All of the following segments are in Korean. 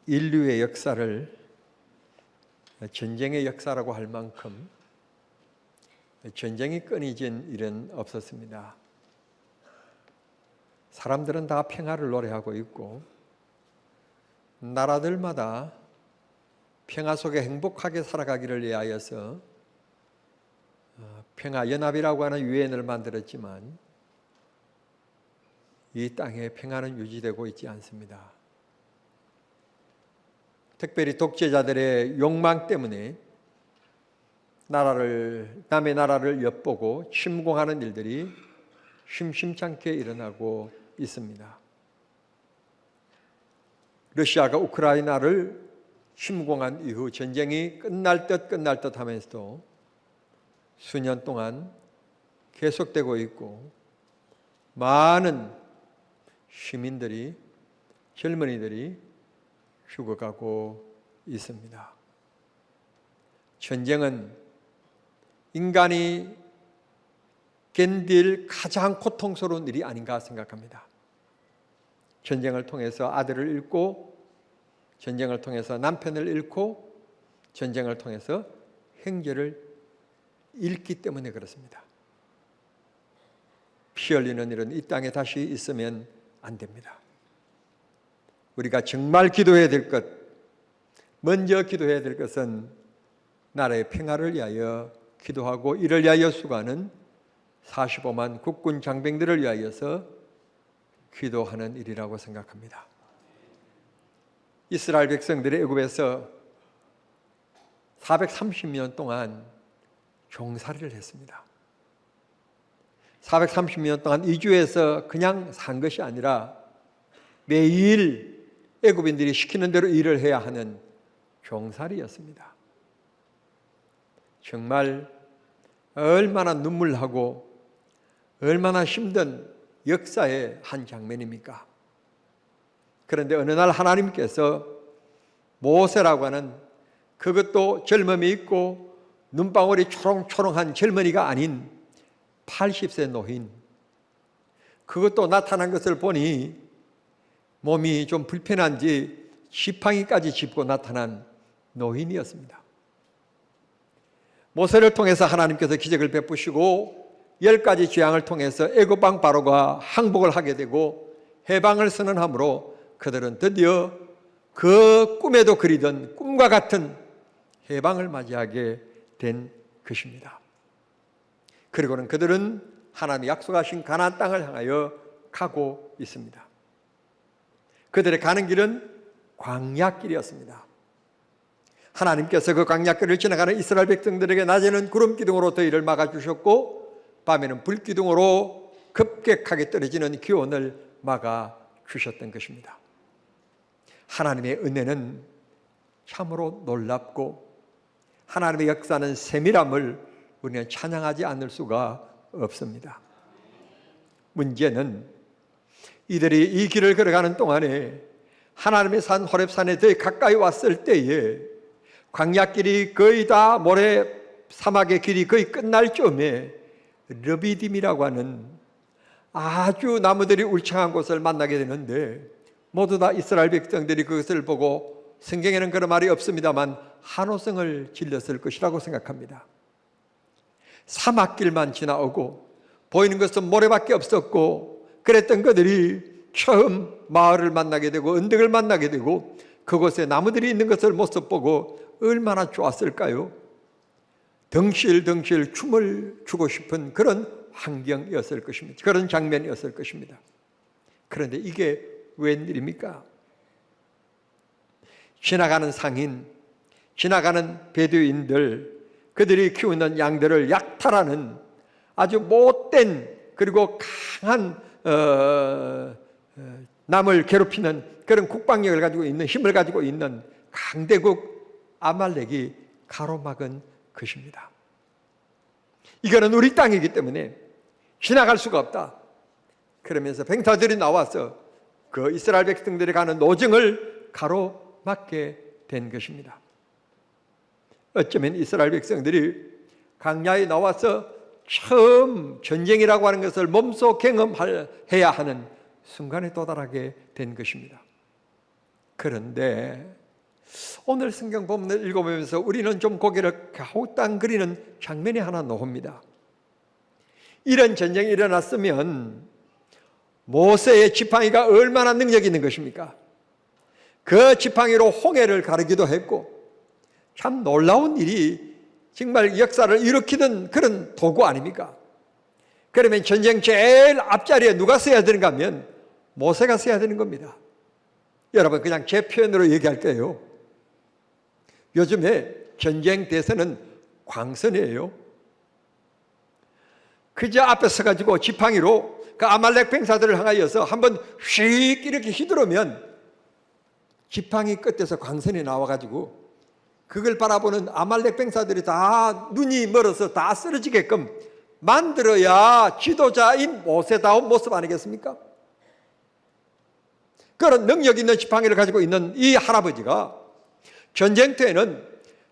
인류의 역사를 전쟁의 역사라고 할 만큼 전쟁이 끊이진 일은 없었습니다. 사람들은 다 평화를 노래하고 있고 나라들마다 평화 속에 행복하게 살아가기를 위하여서 평화연합이라고 하는 유엔을 만들었지만 이 땅에 평화는 유지되고 있지 않습니다. 특별히 독재자들의 욕망 때문에 남의 나라를 엿보고 침공하는 일들이 심심찮게 일어나고 있습니다. 러시아가 우크라이나를 침공한 이후 전쟁이 끝날 듯 하면서도 수년 동안 계속되고 있고 많은 시민들이, 젊은이들이 죽어가고 있습니다. 전쟁은 인간이 견딜 가장 고통스러운 일이 아닌가 생각합니다. 전쟁을 통해서 아들을 잃고, 전쟁을 통해서 남편을 잃고, 전쟁을 통해서 형제를 잃기 때문에 그렇습니다. 피 흘리는 일은 이 땅에 다시 있으면 안 됩니다. 우리가 정말 기도해야 될 것, 먼저 기도해야 될 것은 나라의 평화를 위하여 기도하고 이를 위하여 수고하는 45만 국군 장병들을 위하여서 기도하는 일이라고 생각합니다. 이스라엘 백성들이 애굽에서 430년 동안 종살이를 했습니다. 430년 동안 이주해서 그냥 산 것이 아니라 매일 애굽인들이 시키는 대로 일을 해야 하는 종살이였습니다. 정말 얼마나 눈물나고 얼마나 힘든 역사의 한 장면입니까? 그런데 어느 날 하나님께서 모세라고 하는, 그것도 젊음이 있고 눈방울이 초롱초롱한 젊은이가 아닌 80세 노인, 그것도 나타난 것을 보니 몸이 좀 불편한지 지팡이까지 짚고 나타난 노인이었습니다. 모세를 통해서 하나님께서 기적을 베푸시고 10가지 재앙을 통해서 애굽 왕 바로가 항복을 하게 되고 해방을 선언함으로 그들은 드디어 그 꿈에도 그리던 꿈과 같은 해방을 맞이하게 된 것입니다. 그리고는 그들은 하나님이 약속하신 가나안 땅을 향하여 가고 있습니다. 그들의 가는 길은 광야길이었습니다. 하나님께서 그 광야길을 지나가는 이스라엘 백성들에게 낮에는 구름 기둥으로 더위를 막아주셨고 밤에는 불 기둥으로 급격하게 떨어지는 기온을 막아주셨던 것입니다. 하나님의 은혜는 참으로 놀랍고 하나님의 역사는 세밀함을 우리는 찬양하지 않을 수가 없습니다. 문제는 이들이 이 길을 걸어가는 동안에 하나님의 산 호렙산에 더 가까이 왔을 때에 광야길이 거의 다 모래 사막의 길이 거의 끝날 쯤에 르비딤이라고 하는 아주 나무들이 울창한 곳을 만나게 되는데 모두 다 이스라엘 백성들이 그것을 보고, 성경에는 그런 말이 없습니다만 한호성을 질렀을 것이라고 생각합니다. 사막길만 지나오고 보이는 것은 모래밖에 없었고 그랬던 그들이 처음 마을을 만나게 되고 언덕을 만나게 되고 그곳에 나무들이 있는 것을 모습 보고 얼마나 좋았을까요? 덩실덩실 춤을 추고 싶은 그런 환경이었을 것입니다. 그런 장면이었을 것입니다. 그런데 이게 웬일입니까? 지나가는 상인, 지나가는 베두인들, 그들이 키우는 양들을 약탈하는 아주 못된, 그리고 강한 남을 괴롭히는 그런 국방력을 가지고 있는, 힘을 가지고 있는 강대국 아말렉이 가로막은 것입니다. 이거는 우리 땅이기 때문에 지나갈 수가 없다. 그러면서 병사들이 나와서 그 이스라엘 백성들이 가는 노정을 가로막게 된 것입니다. 어쩌면 이스라엘 백성들이 광야에 나와서 처음 전쟁이라고 하는 것을 몸소 경험해야 하는 순간에 도달하게 된 것입니다. 그런데 오늘 성경 본문을 읽어보면서 우리는 좀 고개를 갸우뚱거리는 장면이 하나 나옵니다. 이런 전쟁이 일어났으면 모세의 지팡이가 얼마나 능력이 있는 것입니까? 그 지팡이로 홍해를 가르기도 했고, 참 놀라운 일이 정말 역사를 일으키던 그런 도구 아닙니까? 그러면 전쟁 제일 앞자리에 누가 서야 되는가 하면 모세가 서야 되는 겁니다. 여러분, 그냥 제 표현으로 얘기할게요. 요즘에 전쟁 대세는 광선이에요. 그저 앞에 서가지고 지팡이로 그 아말렉 병사들을 향하여서 한번 휙 이렇게 휘두르면 지팡이 끝에서 광선이 나와가지고 그걸 바라보는 아말렉 병사들이 다 눈이 멀어서 다 쓰러지게끔 만들어야 지도자인 모세다운 모습 아니겠습니까? 그런 능력 있는 지팡이를 가지고 있는 이 할아버지가 전쟁터에는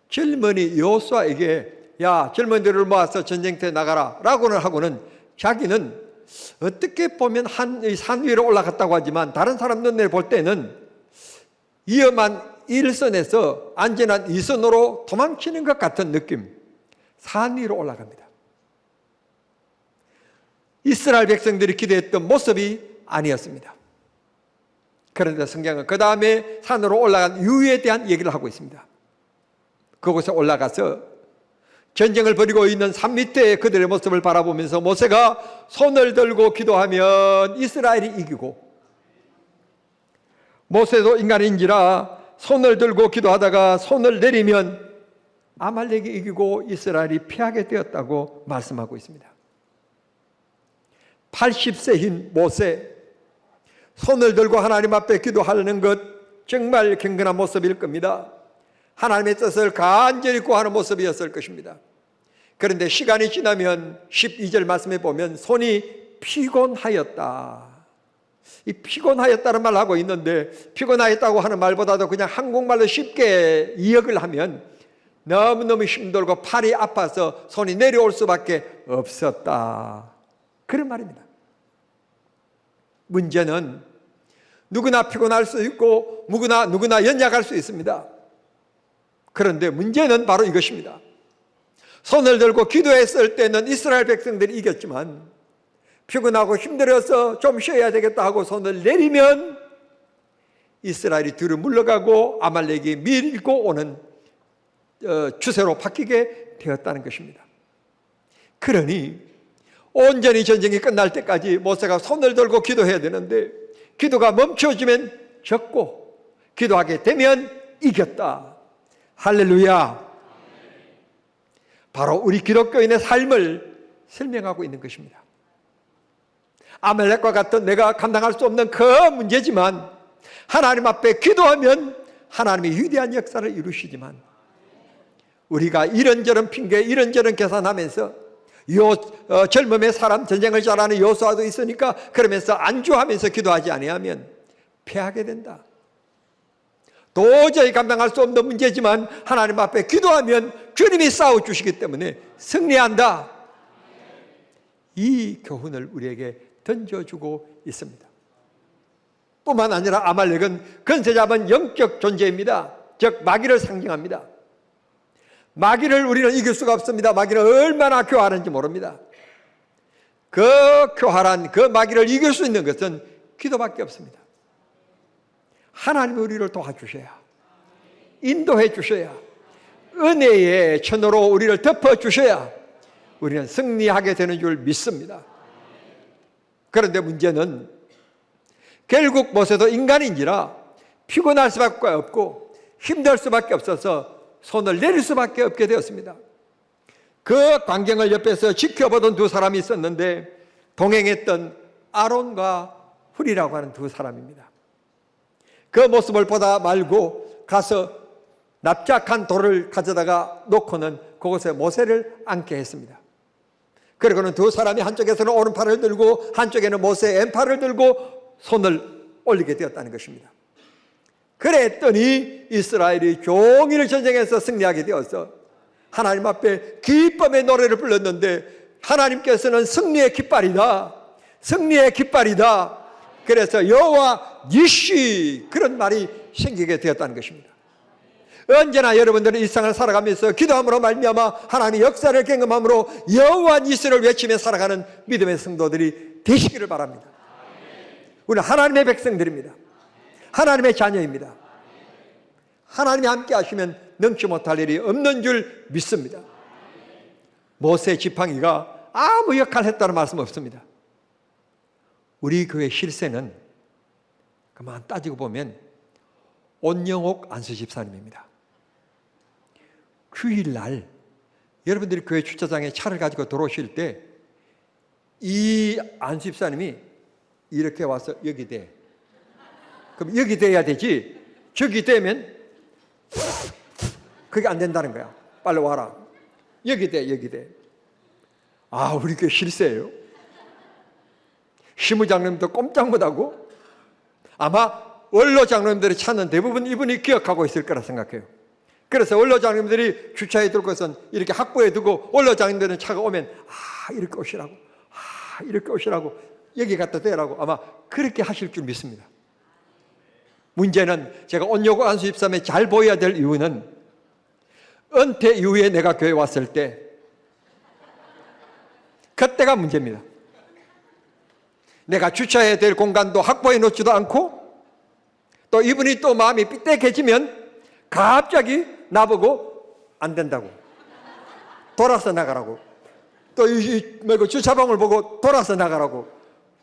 젊은이 여호수아에게 야, 젊은이들을 모아서 전쟁터에 나가라 라고는 하고는 자기는 어떻게 보면 산 위로 올라갔다고 하지만 다른 사람 눈에 볼 때는 위험한 일선에서 안전한 이선으로 도망치는 것 같은 느낌, 산 위로 올라갑니다. 이스라엘 백성들이 기대했던 모습이 아니었습니다. 그런데 성경은 그 다음에 산으로 올라간 이유에 대한 얘기를 하고 있습니다. 그곳에 올라가서 전쟁을 벌이고 있는 산 밑에 그들의 모습을 바라보면서 모세가 손을 들고 기도하면 이스라엘이 이기고, 모세도 인간인지라 손을 들고 기도하다가 손을 내리면 아말렉이 이기고 이스라엘이 피하게 되었다고 말씀하고 있습니다. 80세인 모세, 손을 들고 하나님 앞에 기도하는 것 정말 경건한 모습일 겁니다. 하나님의 뜻을 간절히 구하는 모습이었을 것입니다. 그런데 시간이 지나면 12절 말씀에 보면 손이 피곤하였다. 이 피곤하였다는 말을 하고 있는데, 피곤하였다고 하는 말보다도 그냥 한국말로 쉽게 이역을 하면 너무너무 힘들고 팔이 아파서 손이 내려올 수밖에 없었다, 그런 말입니다. 문제는 누구나 피곤할 수 있고 누구나 연약할 수 있습니다. 그런데 문제는 바로 이것입니다. 손을 들고 기도했을 때는 이스라엘 백성들이 이겼지만 피곤하고 힘들어서 좀 쉬어야 되겠다 하고 손을 내리면 이스라엘이 뒤로 물러가고 아말렉이 밀고 오는 추세로 바뀌게 되었다는 것입니다. 그러니 온전히 전쟁이 끝날 때까지 모세가 손을 들고 기도해야 되는데, 기도가 멈춰지면 졌고 기도하게 되면 이겼다. 할렐루야. 바로 우리 기독교인의 삶을 설명하고 있는 것입니다. 아말렉과 같은 내가 감당할 수 없는 그 문제지만 하나님 앞에 기도하면 하나님이 위대한 역사를 이루시지만, 우리가 이런저런 핑계 이런저런 계산하면서 젊음의 사람, 전쟁을 잘하는 여호수아도 있으니까 그러면서 안주하면서 기도하지 아니하면 패하게 된다. 도저히 감당할 수 없는 문제지만 하나님 앞에 기도하면 주님이 싸워주시기 때문에 승리한다. 이 교훈을 우리에게 던져주고 있습니다. 뿐만 아니라 아말렉은 권세 잡은 영적 존재입니다. 즉 마귀를 상징합니다. 마귀를 우리는 이길 수가 없습니다. 마귀는 얼마나 교활한지 모릅니다. 그 교활한 그 마귀를 이길 수 있는 것은 기도밖에 없습니다. 하나님이 우리를 도와주셔야, 인도해 주셔야, 은혜의 천으로 우리를 덮어주셔야 우리는 승리하게 되는 줄 믿습니다. 그런데 문제는 결국 모세도 인간인지라 피곤할 수밖에 없고 힘들 수밖에 없어서 손을 내릴 수밖에 없게 되었습니다. 그 광경을 옆에서 지켜보던 두 사람이 있었는데, 동행했던 아론과 훌이라고 하는 두 사람입니다. 그 모습을 보다 말고 가서 납작한 돌을 가져다가 놓고는 그곳에 모세를 앉게 했습니다. 그리고는 두 사람이 한쪽에서는 오른팔을 들고 한쪽에는 모세의 왼팔을 들고 손을 올리게 되었다는 것입니다. 그랬더니 이스라엘이 종일 전쟁에서 승리하게 되어서 하나님 앞에 기쁨의 노래를 불렀는데, 하나님께서는 승리의 깃발이다, 승리의 깃발이다. 그래서 여호와 니시, 그런 말이 생기게 되었다는 것입니다. 언제나 여러분들은 일상을 살아가면서 기도함으로 말미암아 하나님의 역사를 경험함으로 여호와 니스를 외치며 살아가는 믿음의 성도들이 되시기를 바랍니다. 우리는 하나님의 백성들입니다. 하나님의 자녀입니다. 하나님이 함께 하시면 능치 못할 일이 없는 줄 믿습니다. 모세 지팡이가 아무 역할을 했다는 말씀 없습니다. 우리 교회 실세는 그만 따지고 보면 온영옥 안수 집사님입니다. 주일날 여러분들이 교회 주차장에 차를 가지고 들어오실 때 이 안수 집사님이 이렇게 와서 여기 대. 그럼 여기 대야 되지. 저기 대면 그게 안 된다는 거야. 빨리 와라. 여기 대, 여기 대. 아, 우리 교회 실세예요. 시무장님도 꼼짝 못하고 아마 원로 장로님들이 찾는 대부분 이분이 기억하고 있을 거라 생각해요. 그래서 원로 장로님들이 주차에 들고선 이렇게 확보해 두고 원로 장로님들은 차가 오면 이렇게 오시라고, 이렇게 오시라고, 여기 갖다 대라고 아마 그렇게 하실 줄 믿습니다. 문제는 제가 온영옥 안수 집사님에 잘 보여야 될 이유는 은퇴 이후에 내가 교회 왔을 때 그때가 문제입니다. 내가 주차해야 될 공간도 확보해 놓지도 않고 또 이분이 또 마음이 삐딱해지면 갑자기 나보고 안 된다고 돌아서 나가라고 또 주차방을 보고 돌아서 나가라고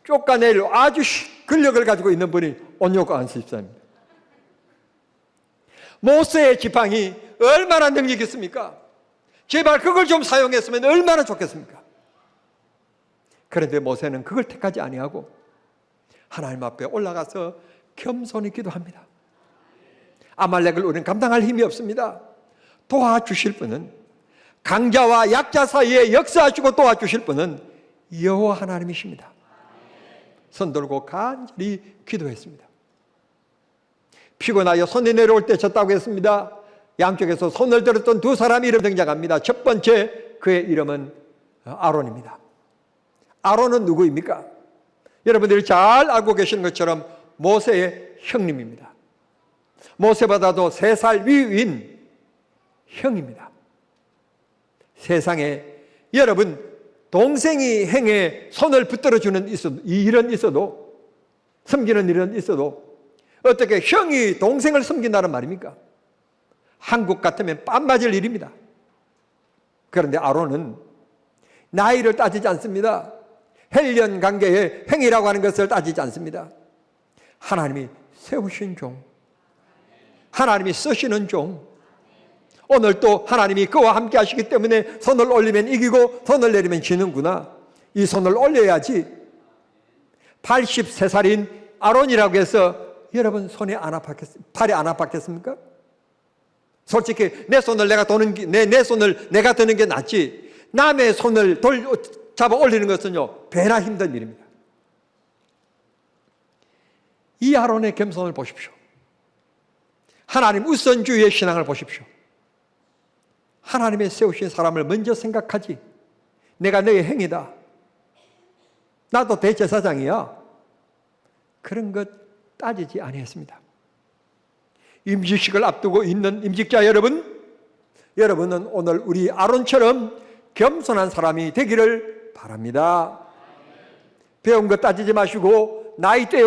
쫓아내려 아주 근력을 가지고 있는 분이 온영옥 안수 집사입니다. 모세의 지팡이 얼마나 능력이 있습니까? 제발 그걸 좀 사용했으면 얼마나 좋겠습니까? 그런데 모세는 그걸 택하지 아니하고 하나님 앞에 올라가서 겸손히 기도합니다. 아말렉을 우리는 감당할 힘이 없습니다. 도와주실 분은, 강자와 약자 사이에 역사하시고 도와주실 분은 여호와 하나님이십니다. 손 들고 간절히 기도했습니다. 피곤하여 손이 내려올 때 졌다고 했습니다. 양쪽에서 손을 들었던 두 사람의 이름 등장합니다. 첫 번째 그의 이름은 아론입니다. 아론은 누구입니까? 여러분들이 잘 알고 계시는 것처럼 모세의 형님입니다. 모세보다도 3살 위인 형입니다. 세상에 여러분 동생이 행에 손을 붙들어주는 일은 있어도, 섬기는 일은 있어도 어떻게 형이 동생을 섬긴다는 말입니까? 한국 같으면 뺨 맞을 일입니다. 그런데 아론은 나이를 따지지 않습니다. 혈연 관계의 행위라고 하는 것을 따지지 않습니다. 하나님이 세우신 종, 하나님이 쓰시는 종, 오늘 또 하나님이 그와 함께 하시기 때문에 손을 올리면 이기고 손을 내리면 지는구나. 이 손을 올려야지. 83살인 아론이라고 해서 여러분 손이 안 팔이 안 아팠겠습니까? 솔직히 내 손을 내가 도는 게, 내 손을 내가 드는 게 낫지. 남의 손을 잡아 올리는 것은요, 배나 힘든 일입니다. 이 아론의 겸손을 보십시오. 하나님 우선주의의 신앙을 보십시오. 하나님의 세우신 사람을 먼저 생각하지. 내가 너의 행위다. 나도 대제사장이야. 그런 것 따지지 아니했습니다. 임직식을 앞두고 있는 임직자 여러분, 여러분은 오늘 우리 아론처럼 겸손한 사람이 되기를 바랍니다. 배운 것 따지지 마시고, 나이대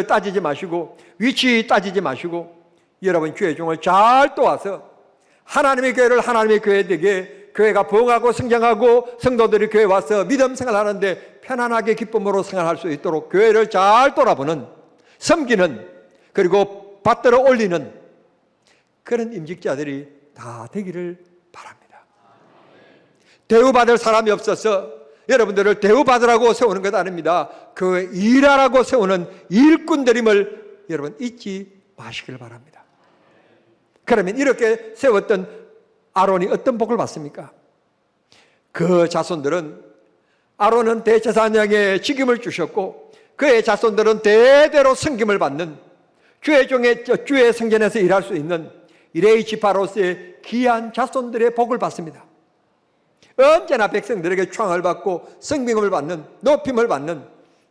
따지지 마시고, 위치 따지지 마시고, 여러분 교회 종을 잘 도와서 하나님의 교회를 하나님의 교회 되게, 교회가 부흥하고 성장하고 성도들이 교회에 와서 믿음 생활하는데 편안하게 기쁨으로 생활할 수 있도록 교회를 잘 돌아보는, 섬기는, 그리고 받들어 올리는 그런 임직자들이 다 되기를 바랍니다. 대우받을 사람이 없어서 여러분들을 대우받으라고 세우는 것 아닙니다. 그 일하라고 세우는 일꾼들임을 여러분 잊지 마시길 바랍니다. 그러면 이렇게 세웠던 아론이 어떤 복을 받습니까? 그 자손들은, 아론은 대제사장의 직임을 주셨고 그의 자손들은 대대로 섬김을 받는 주의 성전에서 일할 수 있는 이레이 지파로서의 귀한 자손들의 복을 받습니다. 언제나 백성들에게 초항을 받고 성명을 받는, 높임을 받는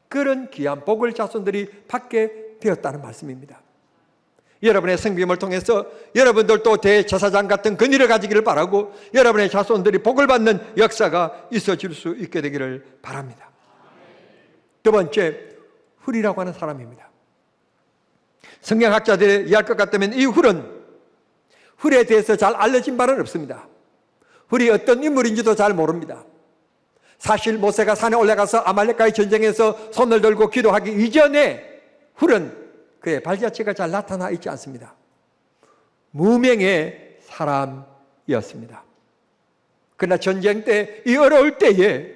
그런 귀한 복을 자손들이 받게 되었다는 말씀입니다. 여러분의 성김을 통해서 여러분들도 대제사장 같은 근위를 가지기를 바라고 여러분의 자손들이 복을 받는 역사가 있어질 수 있게 되기를 바랍니다. 두 번째, 훌이라고 하는 사람입니다. 성경학자들이 이해할 것 같다면 이 훌에 대해서 잘 알려진 바는 없습니다. 훌이 어떤 인물인지도 잘 모릅니다. 사실 모세가 산에 올라가서 아말렉과의 전쟁에서 손을 들고 기도하기 이전에 훌은 그의 발자취가 잘 나타나 있지 않습니다. 무명의 사람이었습니다. 그러나 전쟁 때, 이 어려울 때에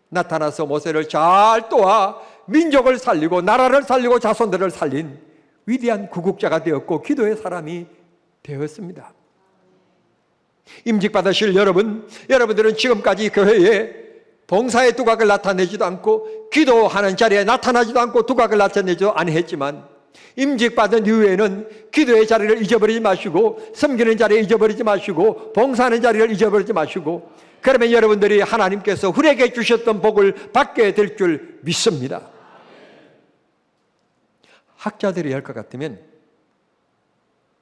나타나서 모세를 잘 도와 민족을 살리고 나라를 살리고 자손들을 살린 위대한 구국자가 되었고 기도의 사람이 되었습니다. 임직받으실 여러분들은 지금까지 교회에 봉사의 두각을 나타내지도 않고 기도하는 자리에 나타나지도 않고 두각을 나타내지도 아니했지만 임직받은 이후에는 기도의 자리를 잊어버리지 마시고 섬기는 자리를 잊어버리지 마시고 봉사하는 자리를 잊어버리지 마시고 그러면 여러분들이 하나님께서 훌에게 주셨던 복을 받게 될 줄 믿습니다. 학자들이 할 것 같으면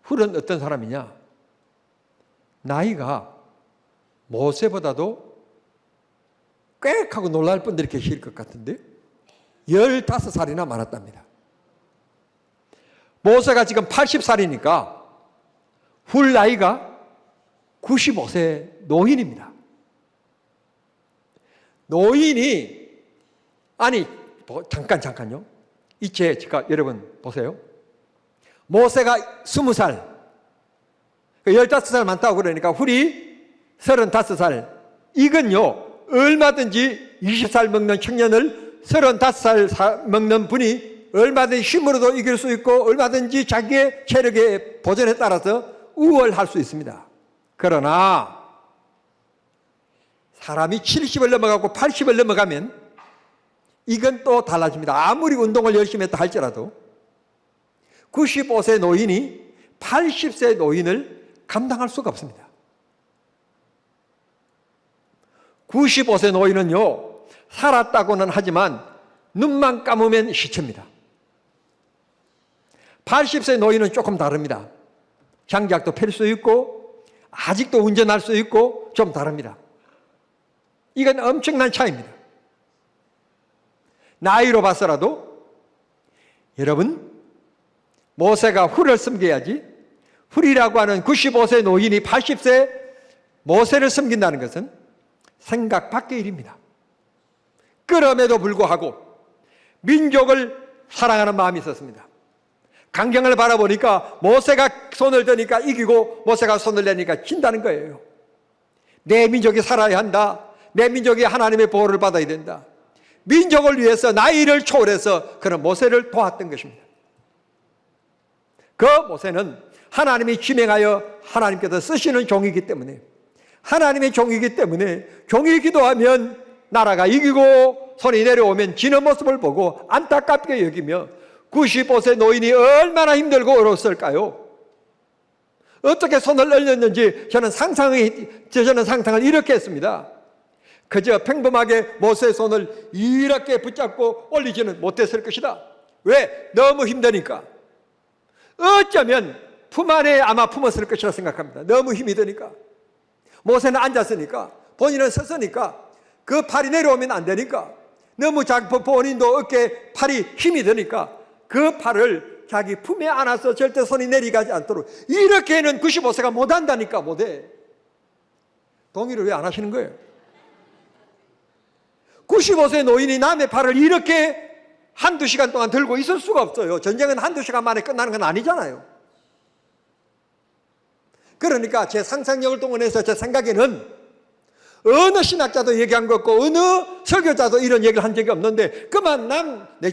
훌은 어떤 사람이냐? 나이가 모세보다도 꽤 하고 놀랄 분들이 계실 것 같은데 15살이나 많았답니다. 모세가 지금 80살이니까 훌 나이가 95세 노인입니다. 노인이 잠깐요. 이제 제가 여러분 보세요. 모세가 20살, 15살 많다고 그러니까 훌이 35살. 이건요 얼마든지 20살 먹는 청년을 35살 먹는 분이 얼마든지 힘으로도 이길 수 있고 얼마든지 자기의 체력의 보존에 따라서 우월할 수 있습니다. 그러나 사람이 70을 넘어가고 80을 넘어가면 이건 또 달라집니다. 아무리 운동을 열심히 했다 할지라도 95세 노인이 80세 노인을 감당할 수가 없습니다. 95세 노인은요 살았다고는 하지만 눈만 감으면 시체입니다. 80세 노인은 조금 다릅니다. 장작도 펼 수 있고 아직도 운전할 수 있고 좀 다릅니다. 이건 엄청난 차이입니다. 나이로 봐서라도 여러분 모세가 훌을 섬겨야지 훌이라고 하는 95세 노인이 80세 모세를 섬긴다는 것은 생각 밖의 일입니다. 그럼에도 불구하고 민족을 사랑하는 마음이 있었습니다. 강경을 바라보니까 모세가 손을 드니까 이기고 모세가 손을 내니까 진다는 거예요. 내 민족이 살아야 한다. 내 민족이 하나님의 보호를 받아야 된다. 민족을 위해서 나이를 초월해서 그런 모세를 도왔던 것입니다. 그 모세는 하나님이 지명하여 하나님께서 쓰시는 종이기 때문에 하나님의 종이기 때문에 종이 기도하면 나라가 이기고 손이 내려오면 지는 모습을 보고 안타깝게 여기며 95세 노인이 얼마나 힘들고 어려웠을까요? 어떻게 손을 얼렸는지 저는 상상을 이렇게 했습니다. 그저 평범하게 모세의 손을 이렇게 붙잡고 올리지는 못했을 것이다. 왜? 너무 힘드니까. 어쩌면 품 안에 아마 품었을 것이라 생각합니다. 너무 힘이 드니까. 모세는 앉았으니까, 본인은 섰으니까, 그 팔이 내려오면 안 되니까, 너무 본인도 어깨에 팔이 힘이 드니까 그 팔을 자기 품에 안아서 절대 손이 내려가지 않도록 이렇게는 95세가 못한다니까. 못해. 동의를 왜 안 하시는 거예요? 95세 노인이 남의 팔을 이렇게 한두 시간 동안 들고 있을 수가 없어요. 전쟁은 한두 시간 만에 끝나는 건 아니잖아요. 그러니까 제 상상력을 동원해서 제 생각에는 어느 신학자도 얘기한 것 없고 어느 설교자도 이런 얘기를 한 적이 없는데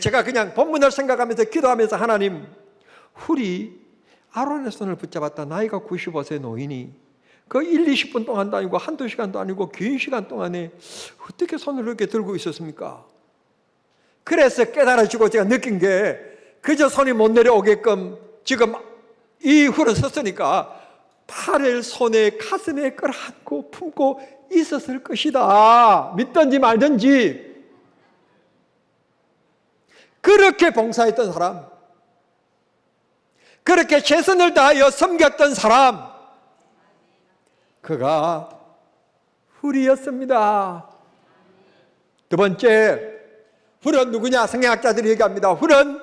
제가 그냥 본문을 생각하면서 기도하면서 하나님, 훌이 아론의 손을 붙잡았다. 나이가 95세 노인이 그 1, 20분 동안도 아니고 한두 시간도 아니고 긴 시간 동안에 어떻게 손을 이렇게 들고 있었습니까? 그래서 깨달아지고 제가 느낀 게 그저 손이 못 내려오게끔 지금 이 훌은 섰으니까 팔을 손에 가슴에 끌어안고 품고 있었을 것이다. 믿든지 말든지. 그렇게 봉사했던 사람, 그렇게 최선을 다하여 섬겼던 사람, 그가 훌이었습니다. 두 번째, 훌은 누구냐? 성경학자들이 얘기합니다. 훌은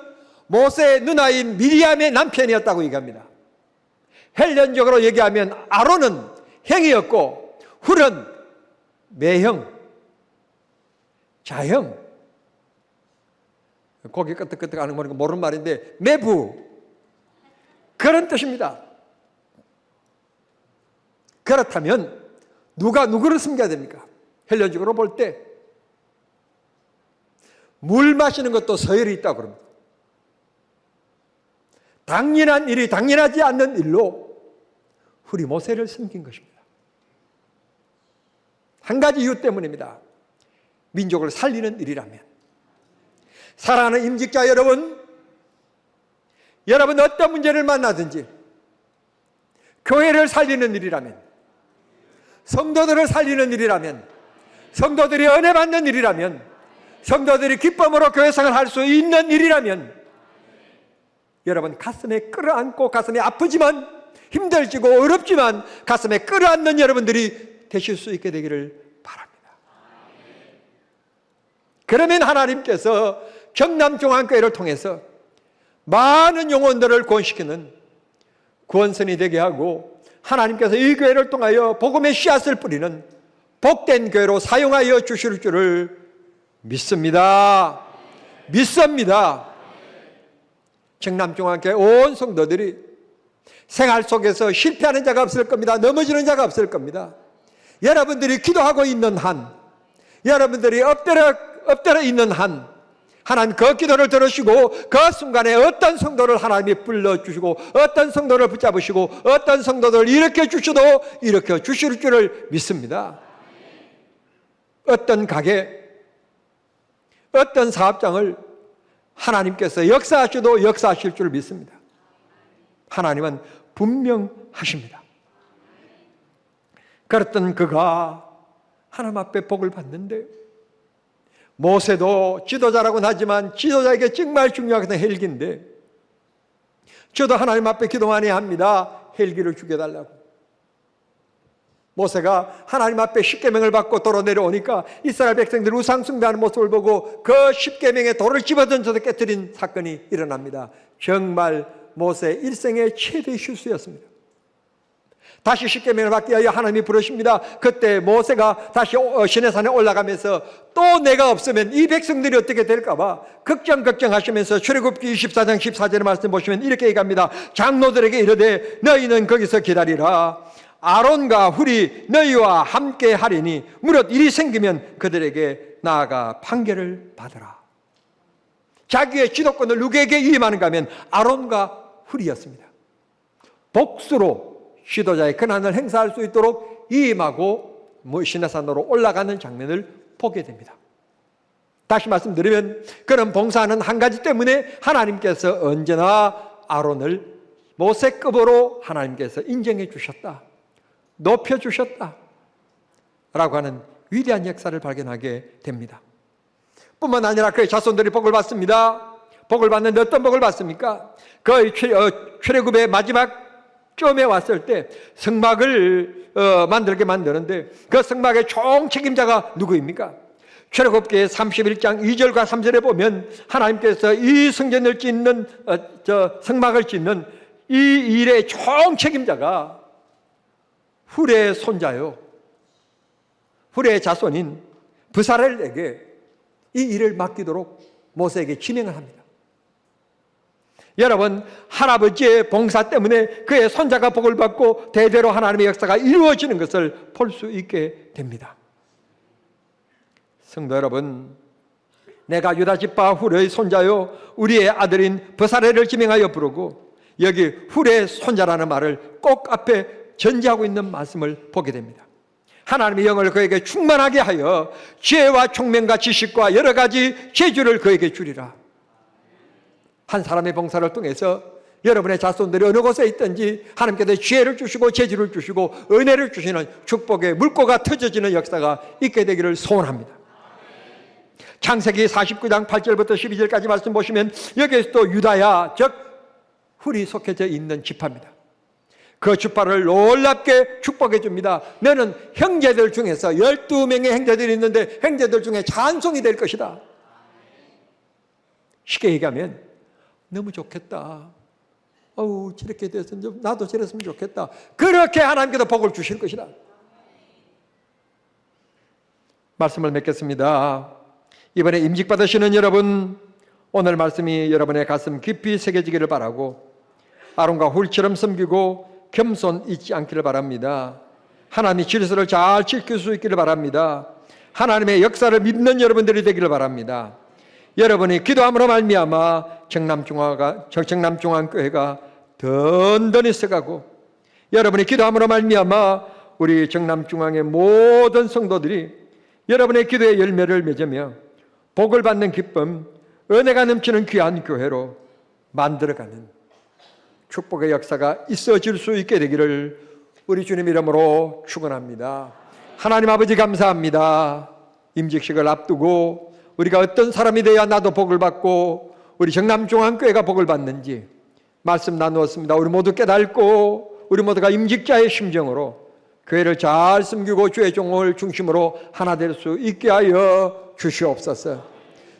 모세의 누나인 미리암의 남편이었다고 얘기합니다. 헬련적으로 얘기하면 아론은 형이었고 훌은 매형, 자형, 고개 끄덕끄덕 하는 거 모르는 말인데 매부, 그런 뜻입니다. 그렇다면 누가 누구를 섬겨야 됩니까? 헬련적으로 볼 때 물 마시는 것도 서열이 있다고 그럽니다. 당연한 일이 당연하지 않는 일로 훌이 모세를 섬긴 것입니다. 한 가지 이유 때문입니다. 민족을 살리는 일이라면. 사랑하는 임직자 여러분, 여러분 어떤 문제를 만나든지 교회를 살리는 일이라면, 성도들을 살리는 일이라면, 성도들이 은혜 받는 일이라면, 성도들이 기쁨으로 교회 생활을 할 수 있는 일이라면 여러분 가슴에 끌어안고, 가슴이 아프지만 힘들지고 어렵지만 가슴에 끌어안는 여러분들이 되실 수 있게 되기를 바랍니다. 그러면 하나님께서 경남중앙교회를 통해서 많은 영혼들을 구원시키는 구원선이 되게 하고, 하나님께서 이 교회를 통하여 복음의 씨앗을 뿌리는 복된 교회로 사용하여 주실 줄을 믿습니다. 믿습니다. 경남중앙교회 온 성도들이 생활 속에서 실패하는 자가 없을 겁니다. 넘어지는 자가 없을 겁니다. 여러분들이 기도하고 있는 한, 여러분들이 엎드려 있는 한, 하나님 그 기도를 들으시고 그 순간에 어떤 성도를 하나님이 불러주시고 어떤 성도를 붙잡으시고 어떤 성도들을 일으켜 주셔도 일으켜 주실 줄을 믿습니다. 어떤 가게, 어떤 사업장을 하나님께서 역사하셔도 역사하실 줄 믿습니다. 하나님은 분명하십니다. 그랬던 그가 하나님 앞에 복을 받는데, 모세도 지도자라고는 하지만 지도자에게 정말 중요한 것은 헬기인데, 저도 하나님 앞에 기도 많이 합니다. 헬기를 죽여달라고. 모세가 하나님 앞에 십계명을 받고 도로 내려오니까 이스라엘 백성들이 우상 숭배하는 모습을 보고 그 십계명의 돌을 집어던져서 깨뜨린 사건이 일어납니다. 정말 모세 일생의 최대 실수였습니다. 다시 십계명을 받기 위하여 하나님이 부르십니다. 그때 모세가 다시 시내산에 올라가면서 또 내가 없으면 이 백성들이 어떻게 될까 봐 걱정하시면서 출애굽기 24장 14절의 말씀 보시면 이렇게 얘기합니다. 장로들에게 이르되 너희는 거기서 기다리라. 아론과 훌이 너희와 함께 하리니 무릇 일이 생기면 그들에게 나아가 판결을 받으라. 자기의 지도권을 누구에게 위임하는가 하면 아론과 훌이었습니다. 복수로 지도자의 권한을 행사할 수 있도록 위임하고 시내산으로 올라가는 장면을 보게 됩니다. 다시 말씀드리면 그런 봉사하는 한 가지 때문에 하나님께서 언제나 아론을 모세급으로 하나님께서 인정해 주셨다, 높여주셨다 라고 하는 위대한 역사를 발견하게 됩니다. 뿐만 아니라 그의 자손들이 복을 받습니다. 복을 받는데 어떤 복을 받습니까? 그 출애굽의 마지막 점에 왔을 때 성막을 만들게 만드는데 그 성막의 총책임자가 누구입니까? 출애굽기 31장 2절과 3절에 보면 하나님께서 이 성전을 짓는 성막을 짓는 이 일의 총책임자가 훌의 손자요, 훌의 자손인 브사렐에게 이 일을 맡기도록 모세에게 지명을 합니다. 여러분, 할아버지의 봉사 때문에 그의 손자가 복을 받고 대대로 하나님의 역사가 이루어지는 것을 볼 수 있게 됩니다. 성도 여러분, 내가 유다지파 훌의 손자요 우리의 아들인 브사렐을 지명하여 부르고 여기 훌의 손자라는 말을 꼭 앞에 전제하고 있는 말씀을 보게 됩니다. 하나님의 영을 그에게 충만하게 하여 지혜와 총명과 지식과 여러 가지 재주를 그에게 주리라. 한 사람의 봉사를 통해서 여러분의 자손들이 어느 곳에 있든지 하나님께서 지혜를 주시고 재주를 주시고 은혜를 주시는 축복의 물꼬가 터져지는 역사가 있게 되기를 소원합니다. 창세기 49장 8절부터 12절까지 말씀 보시면 여기에서 또 유다야, 즉 훌이 속해져 있는 지파입니다. 그 지파를 놀랍게 축복해 줍니다. 너는 형제들 중에서 12명의 형제들이 있는데 형제들 중에 찬송이 될 것이다. 쉽게 얘기하면 너무 좋겠다. 저렇게 돼서 나도 저랬으면 좋겠다. 그렇게 하나님께서 복을 주실 것이다. 말씀을 맺겠습니다. 이번에 임직받으시는 여러분, 오늘 말씀이 여러분의 가슴 깊이 새겨지기를 바라고 아론과 훌처럼 섬기고 겸손 잊지 않기를 바랍니다. 하나님의 질서를 잘 지킬 수 있기를 바랍니다. 하나님의 역사를 믿는 여러분들이 되기를 바랍니다. 여러분이 기도함으로 말미암아 정남중앙교회가 든든히 서가고, 여러분이 기도함으로 말미암아 우리 정남중앙의 모든 성도들이 여러분의 기도의 열매를 맺으며 복을 받는 기쁨, 은혜가 넘치는 귀한 교회로 만들어가는 축복의 역사가 있어질 수 있게 되기를 우리 주님 이름으로 축원합니다. 하나님 아버지 감사합니다. 임직식을 앞두고 우리가 어떤 사람이 되어야 나도 복을 받고 우리 정남중앙교회가 복을 받는지 말씀 나누었습니다. 우리 모두 깨닫고 우리 모두가 임직자의 심정으로 교회를 잘 섬기고 주의 종을 중심으로 하나 될 수 있게 하여 주시옵소서.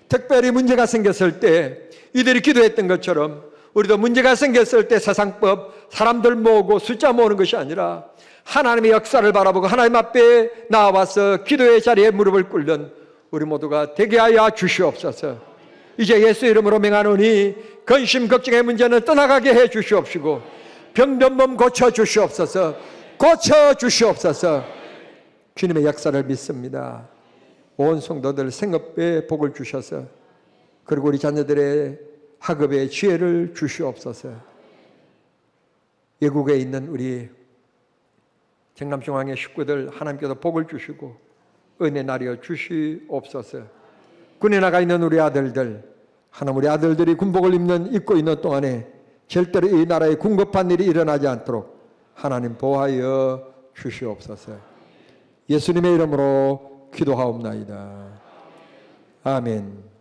특별히 문제가 생겼을 때 이들이 기도했던 것처럼 우리도 문제가 생겼을 때 세상법, 사람들 모으고 숫자 모으는 것이 아니라 하나님의 역사를 바라보고 하나님 앞에 나와서 기도의 자리에 무릎을 꿇는 우리 모두가 되게 하여 주시옵소서. 이제 예수 이름으로 명하노니 근심 걱정의 문제는 떠나가게 해 주시옵시고 병든 몸 고쳐 주시옵소서. 고쳐 주시옵소서. 주님의 역사를 믿습니다. 온 성도들 생업에 복을 주셔서 그리고 우리 자녀들의 학업에 지혜를 주시옵소서. 외국에 있는 우리 정남중앙의 식구들 하나님께서 복을 주시고 은혜 나려 주시옵소서. 군에 나가 있는 우리 아들들, 하나님 우리 아들들이 군복을 입고 있는 동안에 절대로 이 나라에 궁급한 일이 일어나지 않도록 하나님 보호하여 주시옵소서. 예수님의 이름으로 기도하옵나이다. 아멘.